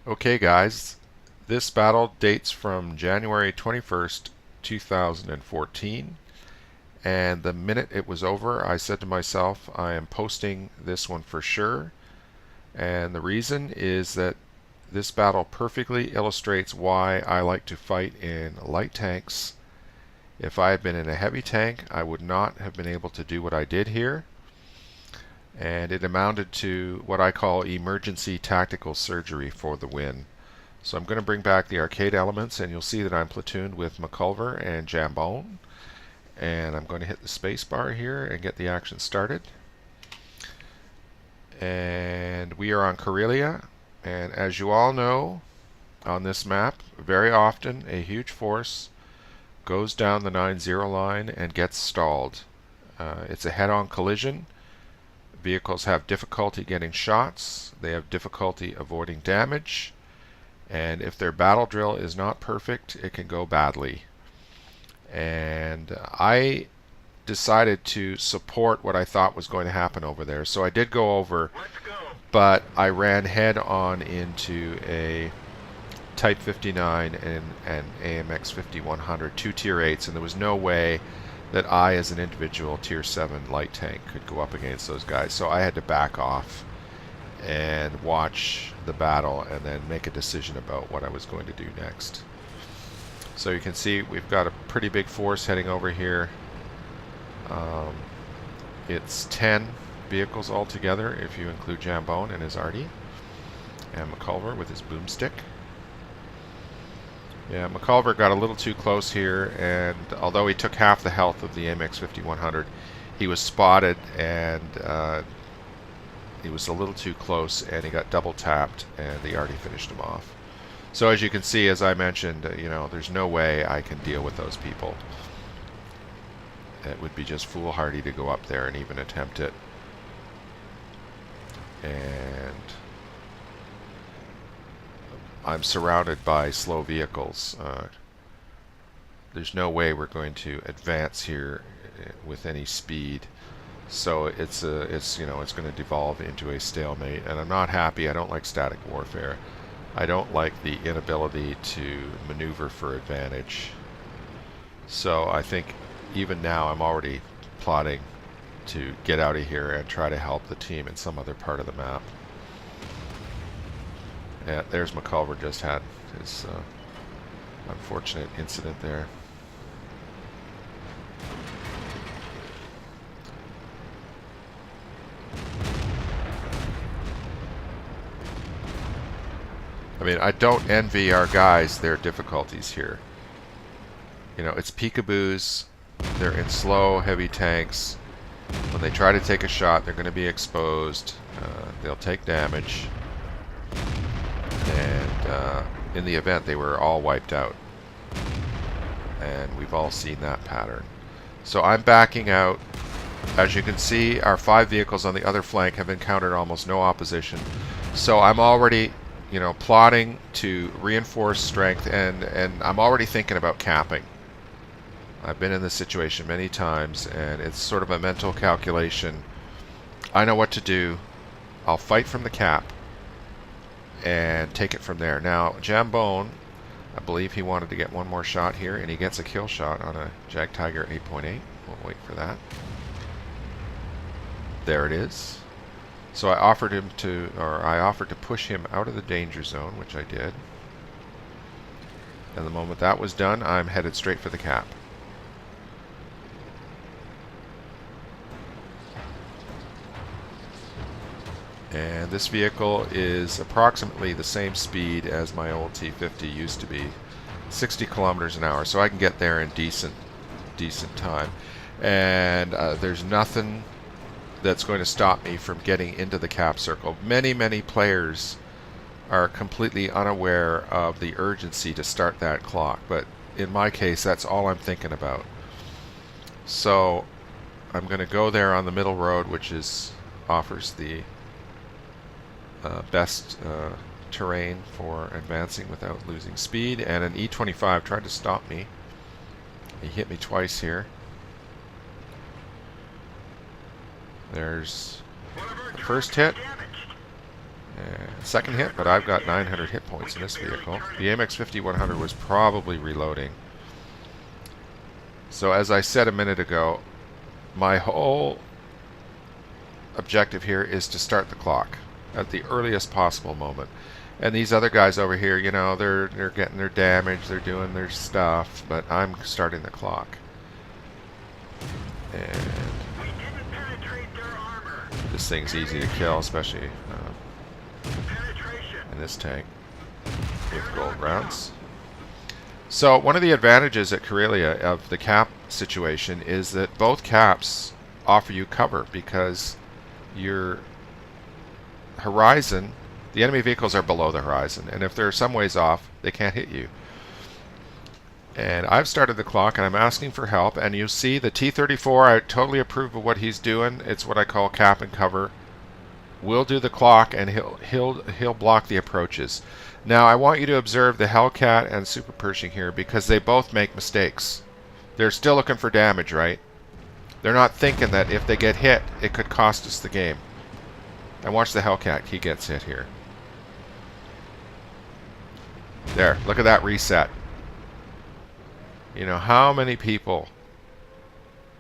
Okay guys, this battle dates from January 21st, 2014, and the minute it was over I said to myself I am posting this one for sure, and the reason is that this battle perfectly illustrates why I like to fight in light tanks. If I had been in a heavy tank I would not have been able to do what I did here, and it amounted to what I call emergency tactical surgery for the win. So I'm going to bring back the arcade elements, and you'll see that I'm platooned with McCulver and Jambone. And I'm going to hit the space bar here and get the action started. And we are on Karelia, and as you all know, on this map, very often a huge force goes down the 9-0 line and gets stalled. It's a head-on collision. Vehicles have difficulty getting shots. They have difficulty avoiding damage. And if their battle drill is not perfect, it can go badly. And I decided to support what I thought was going to happen over there. So I did go over, but I ran head on into a Type 59 and AMX 5100, two Tier 8s, and there was no way that I, as an individual Tier 7 light tank, could go up against those guys. So I had to back off and watch the battle and then make a decision about what I was going to do next. So you can see we've got a pretty big force heading over here. It's 10 vehicles altogether if you include Jambone and his arty, and McCulver with his boomstick. Yeah, McCulver got a little too close here, and although he took half the health of the AMX 5100, he was spotted, and he was a little too close, and he got double tapped, and the arty finished him off. So as you can see, as I mentioned, there's no way I can deal with those people. It would be just foolhardy to go up there and even attempt it. And I'm surrounded by slow vehicles. There's no way we're going to advance here with any speed. So it's going to devolve into a stalemate, and I'm not happy. I don't like static warfare. I don't like the inability to maneuver for advantage. So I think even now I'm already plotting to get out of here and try to help the team in some other part of the map. Yeah, there's McCulver, just had his unfortunate incident there. I mean, I don't envy our guys their difficulties here. It's peekaboos. They're in slow, heavy tanks. When they try to take a shot, they're going to be exposed. They'll take damage. And in the event, they were all wiped out. And we've all seen that pattern. So I'm backing out. As you can see, our 5 vehicles on the other flank have encountered almost no opposition. So I'm already, plotting to reinforce strength, and I'm already thinking about capping. I've been in this situation many times, and it's sort of a mental calculation. I know what to do. I'll fight from the cap and take it from there. Now, Jambone, I believe he wanted to get one more shot here, and he gets a kill shot on a Jag Tiger 8.8. We'll wait for that. There it is. So I offered to push him out of the danger zone, which I did. And the moment that was done, I'm headed straight for the cap. And this vehicle is approximately the same speed as my old T50 used to be, 60 kilometers an hour, so I can get there in decent time. And there's nothing that's going to stop me from getting into the cap circle. Many players are completely unaware of the urgency to start that clock, but in my case, that's all I'm thinking about. So I'm going to go there on the middle road, which offers the best terrain for advancing without losing speed, and an E25 tried to stop me. He hit me twice here. There's the first hit, Second hit, but I've got 900 hit points in this vehicle. The AMX 5100 was probably reloading. So as I said a minute ago, my whole objective here is to start the clock at the earliest possible moment. And these other guys over here, you know, they're getting their damage, they're doing their stuff, but I'm starting the clock. And this thing's easy to kill, especially in this tank with gold rounds. So one of the advantages at Karelia of the cap situation is that both caps offer you cover, because your horizon, the enemy vehicles are below the horizon, and if they're some ways off, they can't hit you. And I've started the clock, and I'm asking for help, and you see the T-34, I totally approve of what he's doing. It's what I call cap and cover. We'll do the clock, and he'll block the approaches. Now I want you to observe the Hellcat and Super Pershing here, because they both make mistakes. They're still looking for damage, right? They're not thinking that if they get hit, it could cost us the game. And watch the Hellcat, he gets hit here. There, look at that reset. You know, how many people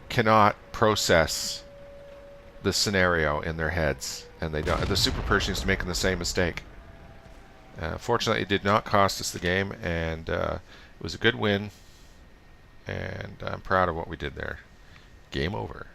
cannot process the scenario in their heads, and they don't. The Super Pershing's making the same mistake. Fortunately, it did not cost us the game, and it was a good win, and I'm proud of what we did there. Game over.